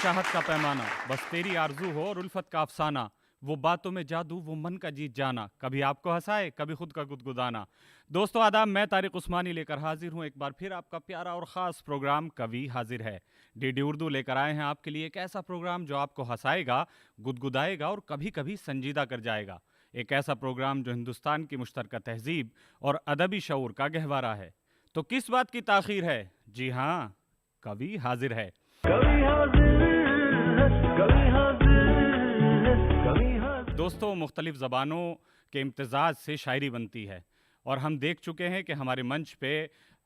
चाहत का पैमाना, बस तेरी आरज़ू हो और उल्फत का अफ़साना, वो बातों में जादू, वो मन का जीत जाना, कभी आपको हँसाए, कभी खुद का गुदगुदाना। दोस्तों आदाब, मैं तारिक उस्मानी लेकर हाज़िर हूँ एक बार फिर आपका प्यारा और ख़ास प्रोग्राम कवि हाज़िर है। डीडी उर्दू लेकर आए हैं आपके लिए एक ऐसा प्रोग्राम जो आपको हँसाएगा, गुदगुदाएगा और कभी-कभी संजीदा कर जाएगा। एक ऐसा प्रोग्राम जो हिंदुस्तान की मुश्तरका तहज़ीब और अदबी शऊर का गहवारा है। तो किस बात की ताख़ीर है? जी हाँ, कवि हाज़िर है। कभी हाजिर है, कभी हाजिर है, कभी हाजिर। दोस्तों मुख्तलिफ़ ज़बानों के इम्तज़ाज से शायरी बनती है और हम देख चुके हैं कि हमारे मंच पे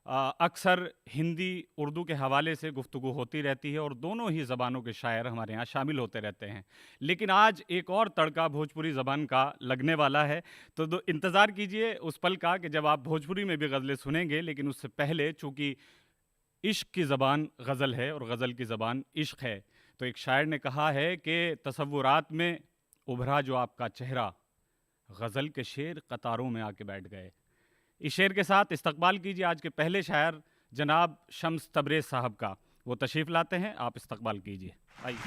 अक्सर हिंदी उर्दू के हवाले से गुफ्तगू होती रहती है और दोनों ही ज़बानों के शायर हमारे यहाँ शामिल होते रहते हैं। लेकिन आज एक और तड़का भोजपुरी ज़बान का लगने वाला है, तो इंतज़ार कीजिए उस पल का कि जब आप भोजपुरी में भी गज़लें सुनेंगे। लेकिन उससे पहले चूँकि इश्क की ज़बान गज़ल है और गज़ल की ज़बान इश्क है, तो एक शायर ने कहा है कि तसव्वुरात में उभरा जो आपका चेहरा, गज़ल के शेर कतारों में आके बैठ गए। इस शेर के साथ इस्तकबाल कीजिए आज के पहले शायर जनाब शम्स तबरेज़ साहब का। वो तशरीफ़ लाते हैं, आप इस्तकबाल कीजिए। आइए।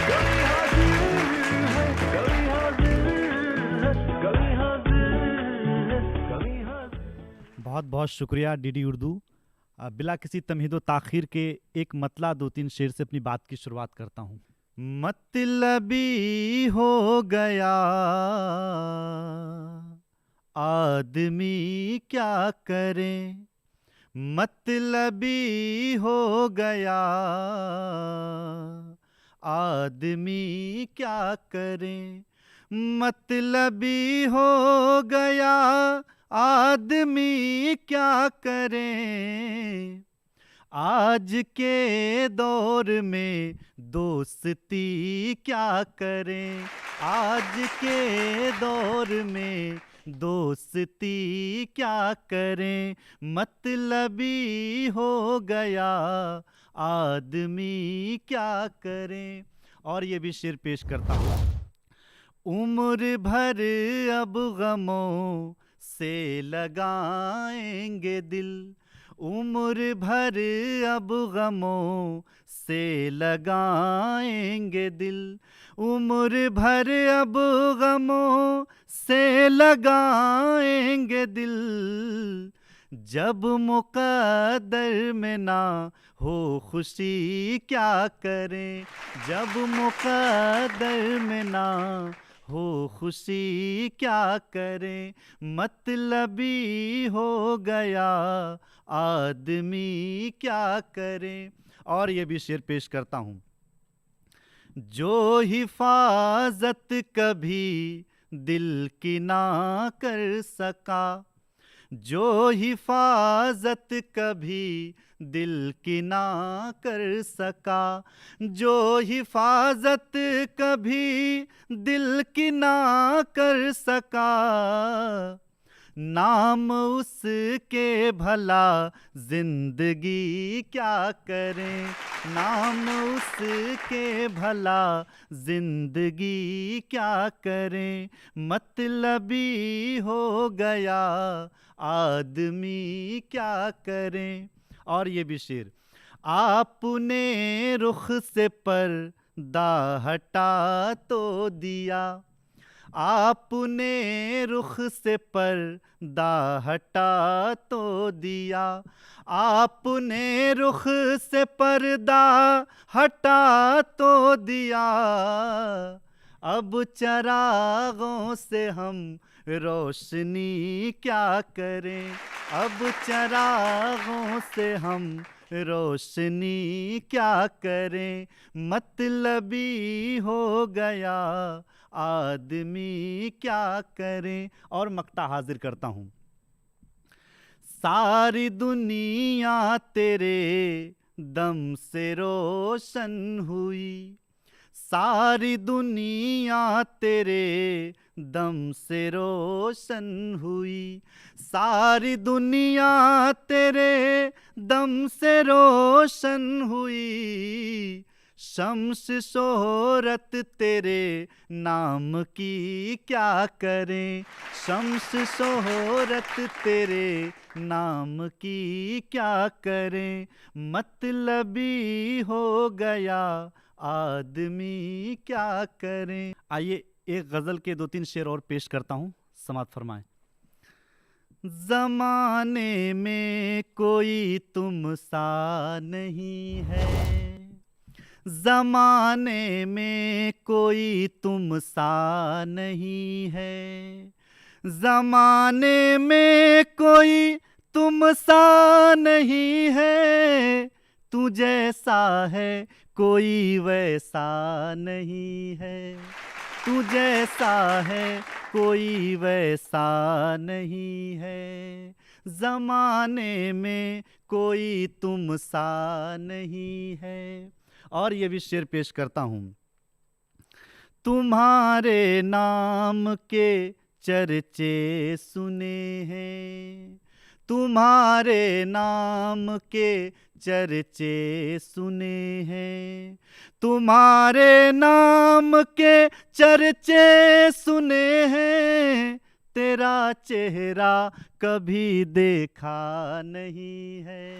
कभी हाजिर है, कभी हाजिर है, कभी हाजिर है, कभी हाजिर। बहुत बहुत शुक्रिया डीडी उर्दू। बिला किसी तमहीदो ताख़ीर के एक मतला दो तीन शेर से अपनी बात की शुरुआत करता हूँ। मतलबी हो गया आदमी क्या करे, मतलबी हो गया आदमी क्या करे, मतलबी हो गया आदमी क्या करे। आज के दौर में दोस्ती क्या करें, आज के दौर में दोस्ती क्या करें, मतलबी हो गया आदमी क्या करें। और ये भी शेर पेश करता हूँ। उम्र भर अब गमों से लगाएंगे दिल, उम्र भर अब गमों से लगाएंगे दिल, उम्र भर अब गमों से लगाएंगे दिल। जब मुक़द्दर में ना हो खुशी क्या करें, जब मुक़द्दर में ना हो खुशी क्या करें, मतलबी हो गया आदमी क्या करें। और ये भी शेर पेश करता हूँ। जो हिफाजत कभी दिल की ना कर सका, जो हिफाजत कभी दिल की ना कर सका, जो हिफाजत कभी दिल की ना कर सका, नाम उसके भला जिंदगी क्या करें, नाम उसके भला जिंदगी क्या करें, मतलबी हो गया आदमी क्या करें। और ये भी शेर। आपने रुख से पर्दा हटा तो दिया, आपने रुख से पर्दा हटा तो दिया, आपने रुख से पर्दा हटा तो दिया। अब चरागों से हम रोशनी क्या करें, अब चरागों से हम रोशनी क्या करें, मतलबी हो गया आदमी क्या करें। और मक्ता हाजिर करता हूँ। सारी दुनिया तेरे दम से रोशन हुई, सारी दुनिया तेरे दम से रोशन हुई, सारी दुनिया तेरे दम से रोशन हुई। शम्स शोहरत तेरे नाम की क्या करें, शम्स शोहरत तेरे नाम की क्या करें, मतलबी हो गया आदमी क्या करें। आइए एक गज़ल के 2-3 शेर और पेश करता हूँ, समाअत फरमाएं। ज़माने में कोई तुम सा नहीं है, ज़माने में कोई तुम सा नहीं है, ज़माने में कोई तुम सा नहीं है, तू जैसा है कोई वैसा नहीं है, तू जैसा है कोई वैसा नहीं है, ज़माने में कोई तुम सा नहीं है। और ये भी शेर पेश करता हूँ। तुम्हारे नाम के चर्चे सुने हैं, तुम्हारे नाम के चर्चे सुने हैं, तुम्हारे नाम के चर्चे सुने हैं, तेरा चेहरा कभी देखा नहीं है,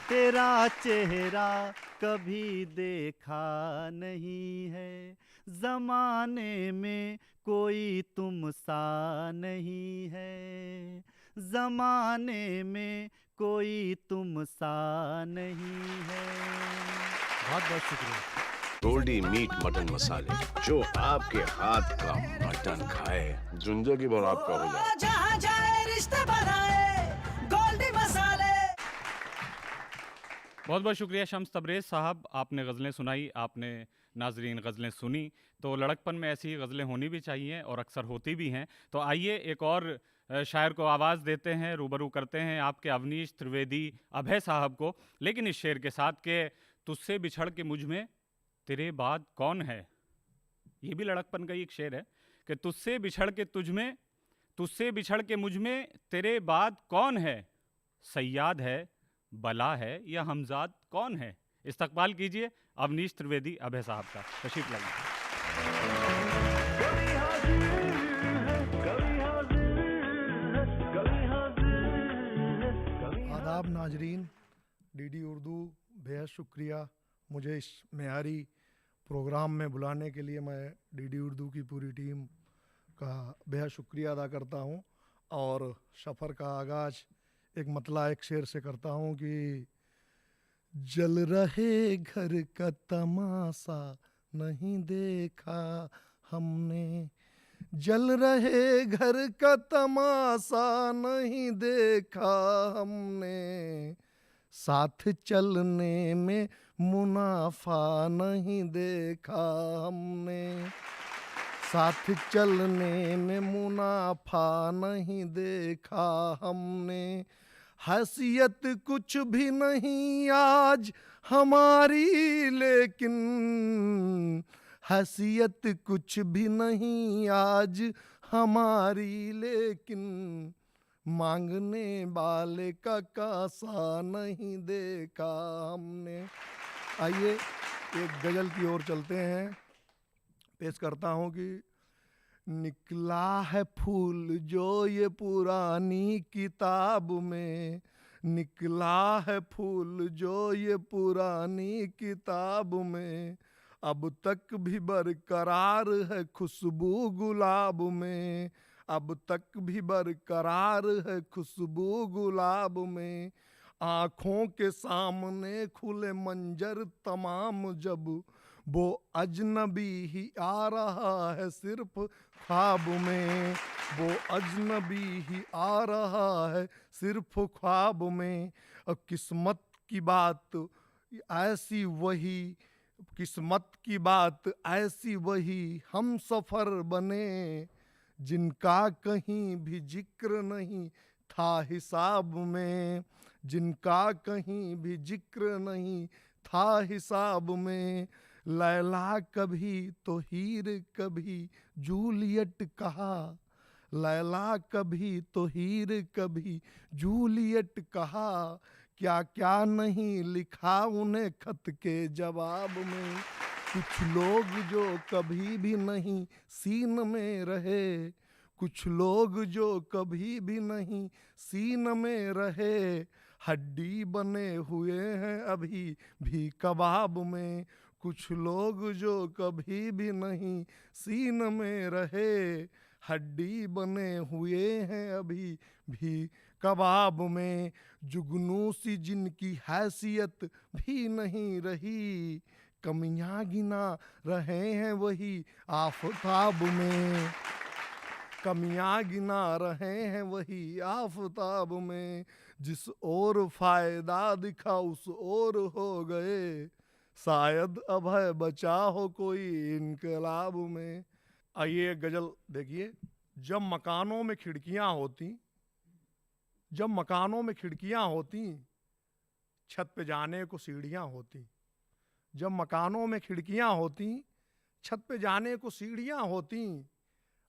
तेरा चेहरा कभी देखा नहीं है, ज़माने में कोई तुम सा नहीं है, ज़माने में कोई तुम सा नहीं है। बहुत बहुत शुक्रिया। गोल्डी मीट मटन मसाले, जो आपके हाथ का मटन खाए जिंदगी भर आपका हो जाए। जहाँ जाए रिश्ते बनाए गोल्डी मसाले। बहुत बहुत शुक्रिया शम्स तबरेज़ साहब, आपने गज़लें सुनाई, आपने नाजरीन गज़लें सुनी। तो लड़कपन में ऐसी गज़लें होनी भी चाहिए और अक्सर होती भी हैं। तो आइए एक और शायर को आवाज़ देते हैं, रूबरू करते हैं आपके अवनीश त्रिवेदी अभय साहब को, लेकिन इस शेर के साथ कि तुझसे बिछड़ के मुझ में तेरे बाद कौन है। ये भी लड़कपन का ही एक शेर है कि तुझसे बिछड़ के तुझ में, तुझसे बिछड़ के मुझ में तेरे बाद कौन है, सैयाद है बला है या हमजाद कौन है। इस्तकबाल कीजिए अवनीश त्रिवेदी अभय साहब का, तशरीफ लाइए। कभी हाजिर है, कभी हाजिर है, कभी हाजिर है, कभी आदाब नाजरीन, डीडी उर्दू बेहद शुक्रिया मुझे इस मेयारी प्रोग्राम में बुलाने के लिए। मैं डीडी उर्दू की पूरी टीम का बेहद शुक्रिया अदा करता हूँ और सफ़र का आगाज़ एक मतला एक शेर से करता हूँ कि जल रहे घर का तमाशा नहीं देखा हमने, जल रहे घर का तमाशा नहीं देखा हमने, साथ चलने में मुनाफा नहीं देखा हमने, साथ चलने में मुनाफा नहीं देखा हमने, हैसियत कुछ भी नहीं आज हमारी लेकिन, हैसियत कुछ भी नहीं आज हमारी लेकिन, मांगने वाले का कासा नहीं देखा हमने। आइए एक गज़ल की ओर चलते हैं। पेश करता हूँ कि निकला है फूल जो ये पुरानी किताब में, निकला है फूल जो ये पुरानी किताब में, अब तक भी बरकरार है खुशबू गुलाब में, अब तक भी बरकरार है खुशबू गुलाब में, आँखों के सामने खुले मंजर तमाम जब, वो अजनबी ही आ रहा है सिर्फ ख्वाब में, वो अजनबी ही आ रहा है सिर्फ ख्वाब में। और किस्मत की बात ऐसी वही, किस्मत की बात ऐसी वही हम सफ़र बने, जिनका कहीं भी जिक्र नहीं था हिसाब में, जिनका कहीं भी जिक्र नहीं था हिसाब में। लैला कभी तो हीर कभी जूलियट कहा, लैला कभी तो हीर कभी जूलियट कहा, क्या क्या नहीं लिखा उन्हें खत के जवाब में। कुछ लोग जो कभी भी नहीं सीन में रहे, कुछ लोग जो कभी भी नहीं सीन में रहे, हड्डी बने हुए हैं अभी भी कबाब में। कुछ लोग जो कभी भी नहीं सीन में रहे, हड्डी बने हुए हैं अभी भी कबाब में। जुगनू सी जिनकी हैसियत भी नहीं रही, कमियां गिना रहे हैं वही आफताब में। कमियां गिना रहे हैं वही आफताब में। जिस ओर फायदा दिखा उस ओर हो गए, शायद अभय बचा हो कोई इनकलाब में। आइए एक गजल देखिए। जब मकानों में खिड़कियां होती, जब मकानों में खिड़कियां होती, छत पे जाने को सीढ़ियां होती। जब मकानों में खिड़कियां होती, छत पे जाने को सीढ़ियां होती,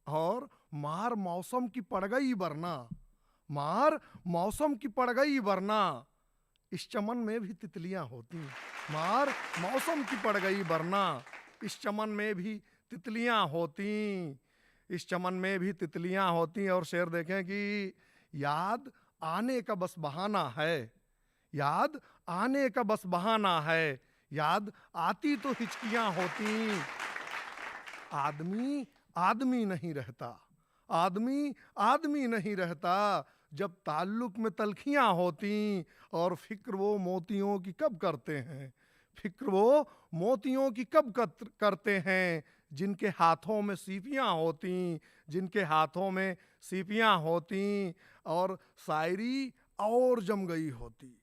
और मार मौसम की पड़ गई वरना, मार मौसम की पड़ गई वरना, इस चमन में भी तितलियां होती। मार मौसम की पड़ गई वरना, इस चमन में भी तितलियां होती। इस चमन में भी तितलियां होती। और शेर देखें कि याद आने का बस बहाना है, याद आने का बस बहाना है, याद आती तो हिचकियां होती। आदमी आदमी नहीं रहता, आदमी आदमी नहीं रहता, जब ताल्लुक में तलखियां होती। और फिक्र वो मोतियों की कब करते हैं, फिक्र वो मोतियों की कब करते हैं, जिनके हाथों में सीपियां होती, जिनके हाथों में सीपियां होती। और शायरी और जम गई होती,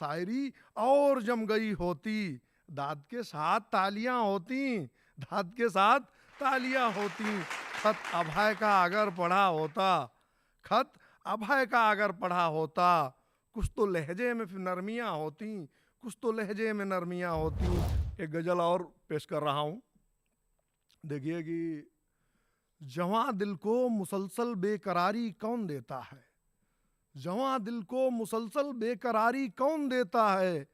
शायरी और जम गई होती, दाद के साथ तालियां होती, दाद के साथ तालियां होती। खत अभय का अगर पढ़ा होता, खत अभय का अगर पढ़ा होता, कुछ तो लहजे में फिर नरमियां होती, कुछ तो लहजे में नरमियां होती। एक गजल और पेश कर रहा हूं, देखिए कि जवां दिल को मुसलसल बेकरारी कौन देता है, जवां दिल को मुसलसल बेकरारी कौन देता है,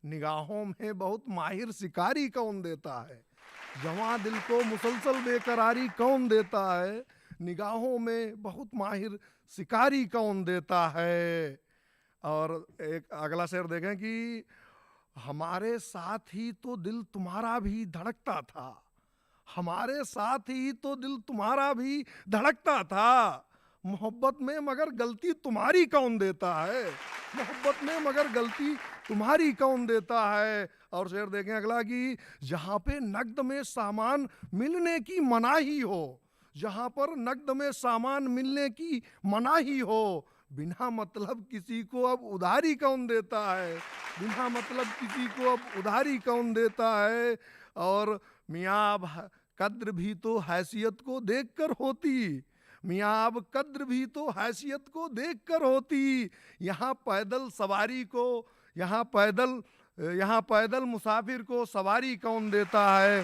निगाहों में बहुत माहिर शिकारी कौन देता है। जवां दिल को मुसलसल बेकरारी कौन देता है, निगाहों में बहुत माहिर शिकारी कौन देता है। और एक अगला शेर देखें कि हमारे साथ ही तो दिल तुम्हारा भी धड़कता था, हमारे साथ ही तो दिल तुम्हारा भी धड़कता था, मोहब्बत में मगर गलती तुम्हारी कौन देता है, मोहब्बत में मगर गलती तुम्हारी कौन देता है। और शेर देखें अगला कि जहाँ पे नकद में सामान मिलने की मनाही हो, जहाँ पर नकद में सामान मिलने की मनाही हो, बिना मतलब किसी को अब उधारी कौन देता है, बिना मतलब किसी को अब उधारी कौन देता है। और मियाँ अब कद्र भी तो हैसियत को देखकर होती, मियाँ अब कद्र भी तो हैसियत को देखकर होती। यहाँ पैदल सवारी को, यहाँ पैदल मुसाफिर को सवारी कौन देता है।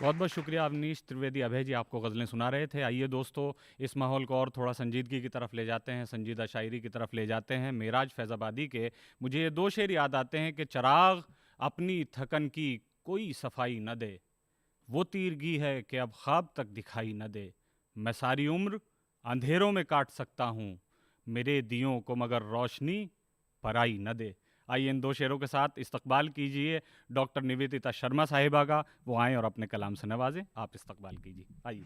बहुत बहुत शुक्रिया अवनीश त्रिवेदी अभय जी, आपको गज़लें सुना रहे थे। आइए दोस्तों, इस माहौल को और थोड़ा संजीदगी की तरफ ले जाते हैं, संजीदा शायरी की तरफ ले जाते हैं। मेराज फैज़ाबादी के मुझे ये दो शेर याद आते हैं कि चराग अपनी थकन की कोई सफाई न दे, वो तीरगी है कि अब ख्वाब तक दिखाई न दे, मैं सारी उम्र अंधेरों में काट सकता हूँ, मेरे दियों को मगर रोशनी पराई न दे। आइए इन दो शेरों के साथ इस्तकबाल कीजिए डॉक्टर निवेदिता शर्मा साहिबा का, वो आएँ और अपने कलाम से नवाजें। आप इस्तकबाल कीजिए, आइए।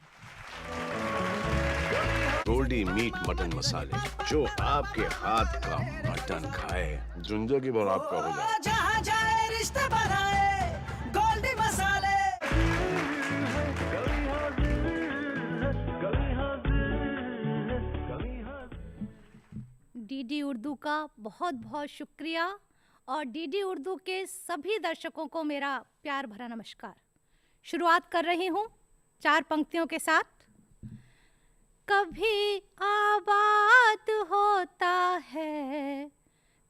गोल्डी मीट मटन मसाले, जो आपके हाथ का मटन खाए जिंदगी भर आपका हो जाए। जहाँ जाए रिश्ते बनाए गोल्डी मसाले। कभी हाजिर है, कभी हाजिर है, कभी हाजिर। डीडी उर्दू का बहुत बहुत शुक्रिया और डीडी उर्दू के सभी दर्शकों को मेरा प्यार भरा नमस्कार। शुरुआत कर रही हूँ 4 पंक्तियों के साथ। कभी आबाद होता है,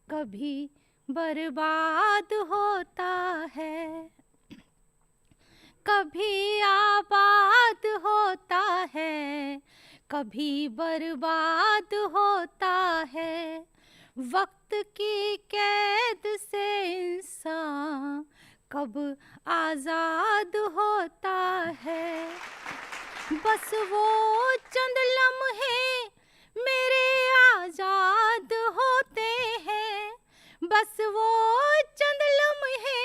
कभी बर्बाद होता है, कभी आबाद होता है, कभी बर्बाद होता वक्त की कैद से इंसान कब आजाद होता है। बस वो चंद लम्हे मेरे आजाद होते हैं, बस वो चंद लम्हे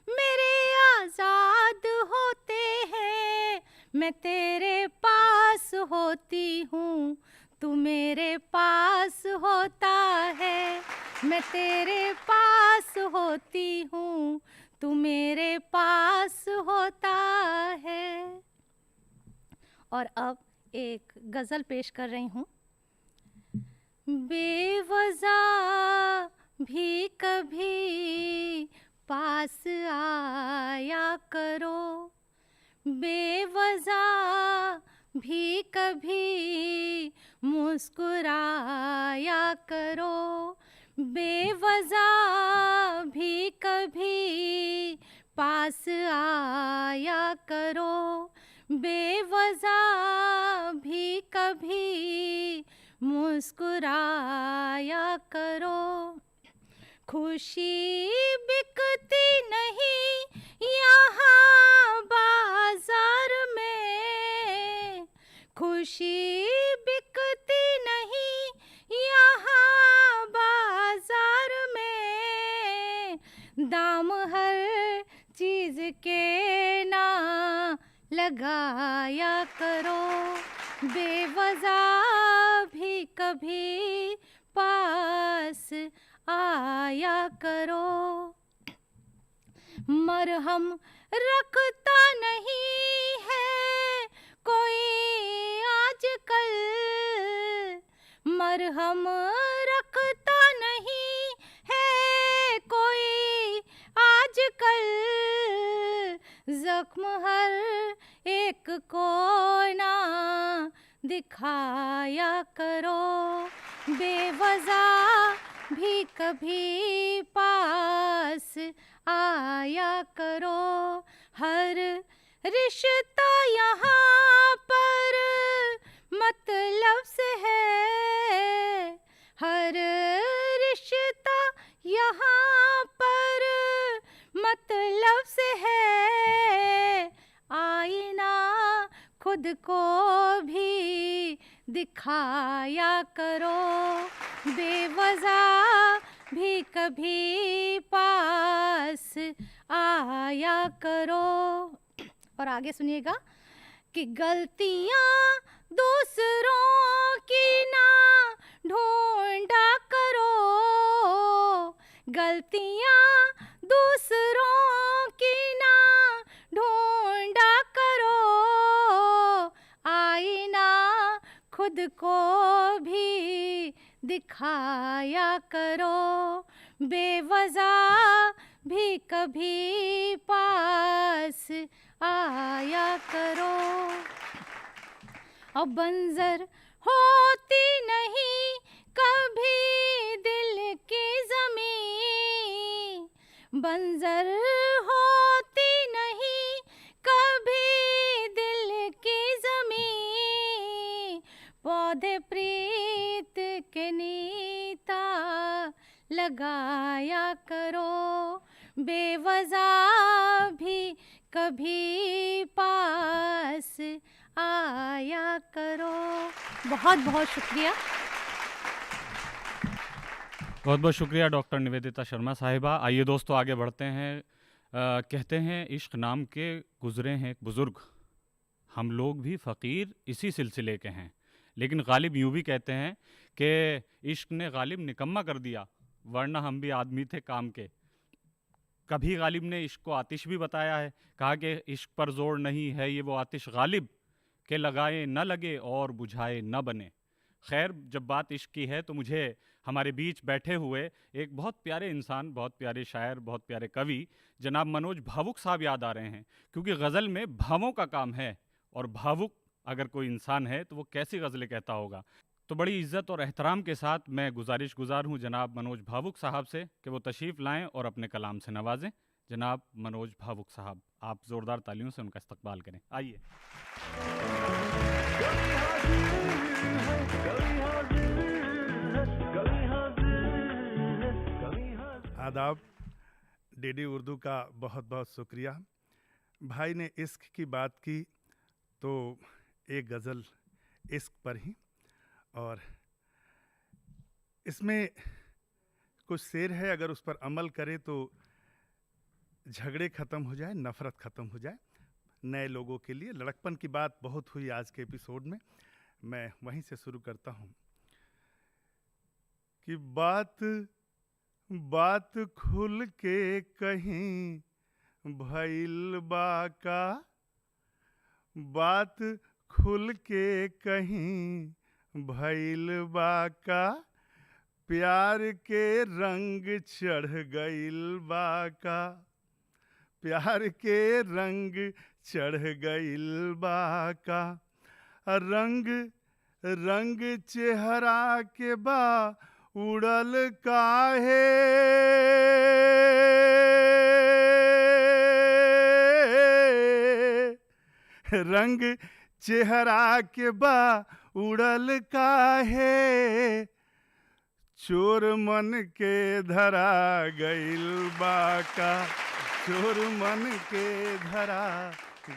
मेरे आजाद होते हैं। मैं तेरे पास होती हूँ, तू मेरे पास होता है। मैं तेरे पास होती हूँ, तू मेरे पास होता है। और अब एक गज़ल पेश कर रही हूँ। बेवज़ा भी कभी पास आया करो, बेवज़ा भी कभी मुस्कुराया करो, बेवज़ा भी कभी पास आया करो, बेवज़ा भी कभी मुस्कुराया करो। खुशी बिकती नहीं यहाँ बाजार में, खुशी बिकती नहीं यहाँ बाजार में। दाम हर चीज़ के ना लगाया करो, बेवज़ा भी कभी पास आया करो। मरहम रखता नहीं है कोई आजकल, मरहम रखता नहीं है कोई आजकल। जख्म हर एक को ना दिखाया करो, बेवज़ा भी कभी पास आया करो। हर रिश्ता यहाँ पर मतलब से है, हर रिश्ता यहाँ पर मतलब से है। आईना खुद को भी दिखाया करो, बेवज़ा भी कभी पास आया करो। और आगे सुनिएगा कि गलतियाँ दूसरों की ना ढूंढा करो, गलतियाँ दूसरों की ना ढूंढा करो। आईना खुद को भी दिखाया करो, बेवज़ा भी कभी पास आया करो। अब बंजर होती नहीं कभी दिल की ज़मीं, बंजर होती नहीं कभी दिल की ज़मीं। पौधे प्रीत के नीता लगाया करो, बेवज़ा भी कभी पास आया करो। बहुत बहुत शुक्रिया। बहुत बहुत शुक्रिया डॉक्टर निवेदिता शर्मा साहिबा। आइए दोस्तों आगे बढ़ते हैं। कहते हैं इश्क नाम के गुज़रे हैं एक बुज़ुर्ग, हम लोग भी फ़कीर इसी सिलसिले के हैं। लेकिन गालिब यूँ भी कहते हैं कि इश्क ने गालिब निकम्मा कर दिया, वरना हम भी आदमी थे काम के। कभी गालिब ने इश्क को आतिश भी बताया है, कहा कि इश्क पर जोर नहीं है ये वो आतिश गालिब के लगाए न लगे और बुझाए न बने। खैर, जब बात इश्क की है तो मुझे हमारे बीच बैठे हुए एक बहुत प्यारे इंसान, बहुत प्यारे शायर, बहुत प्यारे कवि जनाब मनोज भावुक साहब याद आ रहे हैं, क्योंकि गज़ल में भावों का काम है और भावुक अगर कोई इंसान है तो वो कैसी गज़लें कहता होगा। तो बड़ी इज़्ज़त और एहतराम के साथ मैं गुज़ार हूँ जनाब मनोज भावुक साहब से कि वो तशरीफ़ लाएँ और अपने कलाम से नवाजें। जनाब मनोज भावुक साहब, आप ज़ोरदार तालियों से उनका इस्तकबाल करें। आइए। कभी हाजिर है, कभी हाजिर है, कभी हाजिर आदाब। डीडी उर्दू का बहुत बहुत शुक्रिया। भाई ने इश्क की बात की तो एक गज़ल इश्क पर ही, और इसमें कुछ शेर है, अगर उस पर अमल करे तो झगड़े ख़त्म हो जाए, नफ़रत ख़त्म हो जाए नए लोगों के लिए। लड़कपन की बात बहुत हुई आज के एपिसोड में, मैं वहीं से शुरू करता हूँ कि बात खुल के कहीं भइल बाका, बात खुल के कहीं भइल बाका, प्यार के रंग चढ़ गइल बाका, प्यार के रंग चढ़ गइल बाका, रंग रंग चेहरा के बा उड़ल काहे, रंग चेहरा के बा उड़ल काहे, चोर मन के धरा गइल बाका, चोर मन के धरा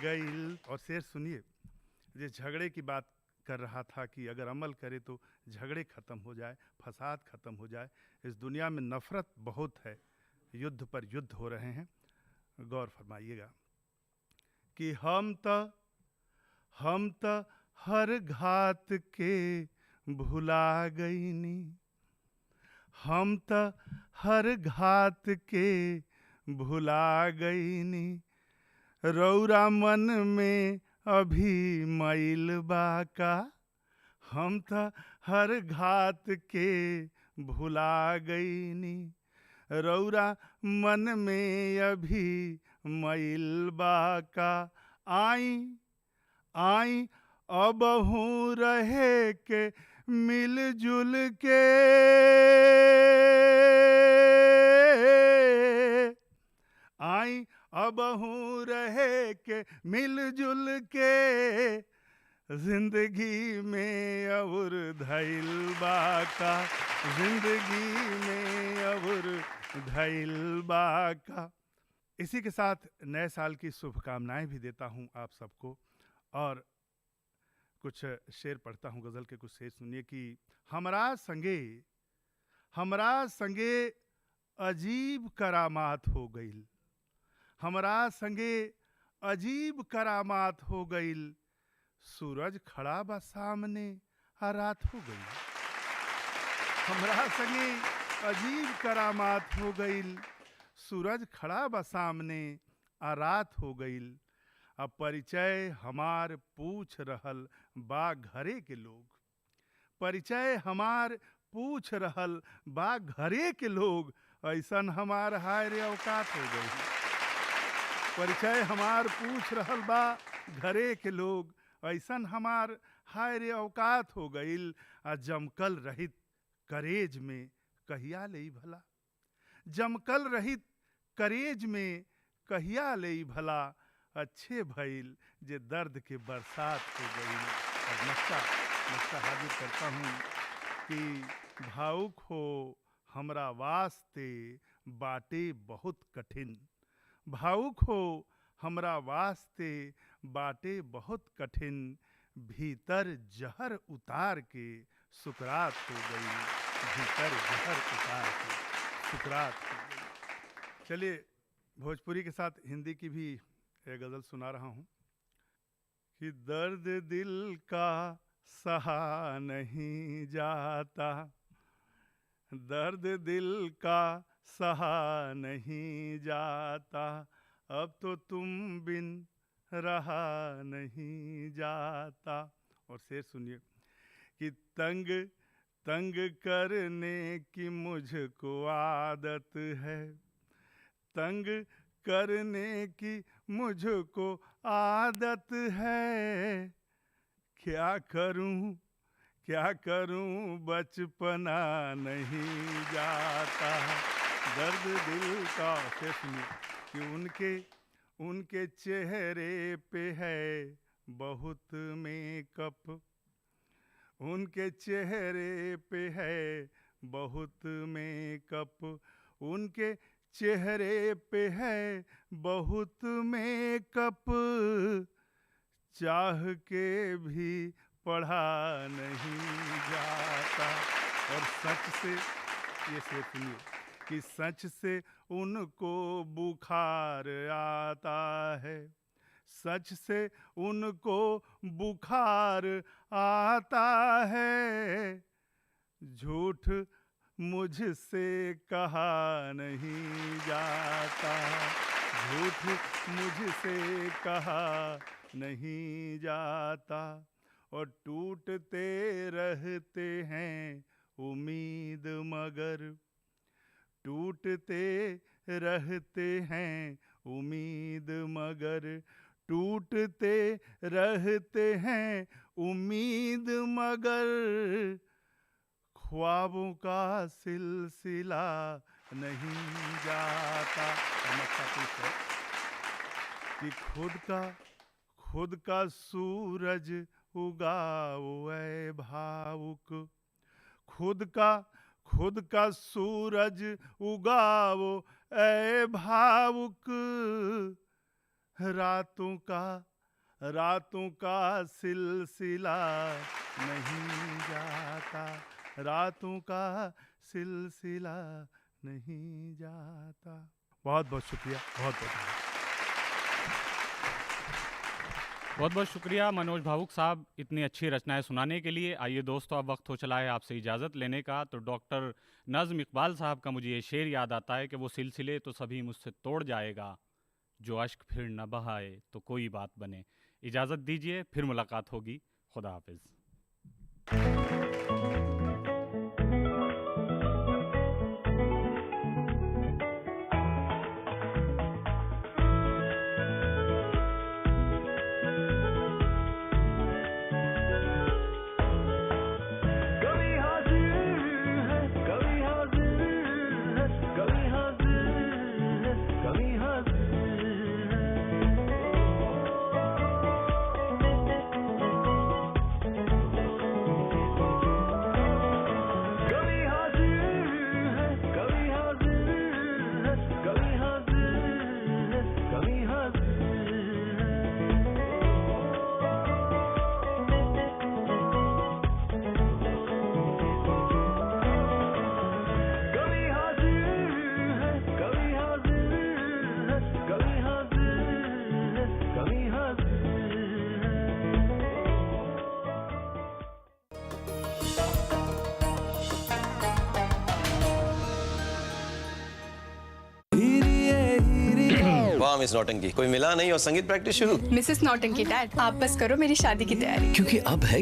गइल। और शेर सुनिए, ये झगड़े की बात कर रहा था कि अगर अमल करे तो झगड़े ख़त्म हो जाए, फसाद ख़त्म हो जाए। इस दुनिया में नफ़रत बहुत है, युद्ध पर युद्ध हो रहे हैं। गौर फरमाइएगा कि हम त हर घात के भुला गईनी, हम त हर घात के भुला गईनी, रौरा मन में अभी मैल बाका, हम त हर घात के भुला गईनी, रौरा मन में अभी मैल बाका, आई आई अबहू रहे के मिलजुल के, आई अबहू रहे के मिलजुल के, जिंदगी में अबुर धैल बाका, जिंदगी में अबुर धैल बाका। इसी के साथ नए साल की शुभकामनाएं भी देता हूं आप सबको, और कुछ शेर पढ़ता हूं, गज़ल के कुछ शेर सुनिए कि हमरा संगे अजीब करामात हो गईल, हमरा संगे अजीब करामात हो गईल, सूरज खड़ा बा सामने आ रात हो गईल, हमरा संगे अजीब करामात हो गईल, सूरज खड़ा बा सामने आ रात हो गईल, अब परिचय हमार पूछ रहल बा घरे के लोग, परिचय हमार पूछ रहल बा घरे के लोग, ऐसन हमार हाय रे औकात हो गई, परिचय हमार पूछ रहल बा घरे के लोग, ऐसन हमार हाय रे औकात हो गईल, आ जमकल रहित करेज में कहिया ले भला, जमकल रहित करेज में कहिया ले भला, अच्छे भइल जे दर्द के बरसात हो गई। और नक्शा हाजिर करता हूँ कि भावुक हो हमरा वास्ते बाटे बहुत कठिन, भावुक हो हमरा वास्ते बाटे बहुत कठिन, भीतर जहर उतार के सुकरात हो गई, भीतर जहर उतार के सुकरात हो गई। चलिए भोजपुरी के साथ हिंदी की भी एक गज़ल सुना रहा हूँ कि दर्द दिल का सहा नहीं जाता, दर्द दिल का सहा नहीं जाता, अब तो तुम बिन रहा नहीं जाता। और शेर सुनिए कि तंग तंग करने की मुझको आदत है, तंग करने की मुझको आदत है, क्या करूं बचपना नहीं जाता, दर्द दिल का। से सुनिए कि उनके चेहरे पे है बहुत मेकअप, उनके चेहरे पे है बहुत मेकअप, उनके चेहरे पे है बहुत मेकअप, चाह के भी पढ़ा नहीं जाता। और सच से, ये से सुनिए, कि सच से उनको बुखार आता है, सच से उनको बुखार आता है, झूठ मुझसे कहा नहीं जाता, झूठ मुझसे कहा नहीं जाता। और टूटते रहते हैं उम्मीद मगर, टूटते रहते हैं उम्मीद मगर, टूटते रहते हैं उम्मीद मगर, ख्वाबों का सिलसिला नहीं जाता। कि खुद का सूरज उगाओ ऐ भावुक, खुद का सूरज उगाओ ऐ भावुक, रातों का सिलसिला नहीं जाता, रातों का सिलसिला नहीं जाता। बहुत बहुत शुक्रिया, बहुत बहुत बहुत बहुत शुक्रिया मनोज भावुक साहब इतनी अच्छी रचनाएं सुनाने के लिए। आइए दोस्तों, अब वक्त हो चला है आपसे इजाज़त लेने का। तो डॉक्टर नज़्म इकबाल साहब का मुझे ये शेर याद आता है कि वो सिलसिले तो सभी मुझसे तोड़ जाएगा, जो अश्क फिर न बहाए तो कोई बात बने। इजाज़त दीजिए, फिर मुलाकात होगी। खुदा हाफिज़। कभी हाजिर है, कभी हाजिर है, कभी हाजिर है, कभी हाजिर है। कभी हाजिर है, कभी हाजिर है, कभी हाजिर है, कभी हाजिर कभी हाजिर है, कभी हाजिर है, कभी हाजिर है, कभी हाजिर वाह मिस नौटंकी, कोई मिला नहीं और संगीत प्रैक्टिस शुरू। मिसेस नौटंकी डैड, आप बस करो मेरी शादी की तैयारी। क्योंकि अब है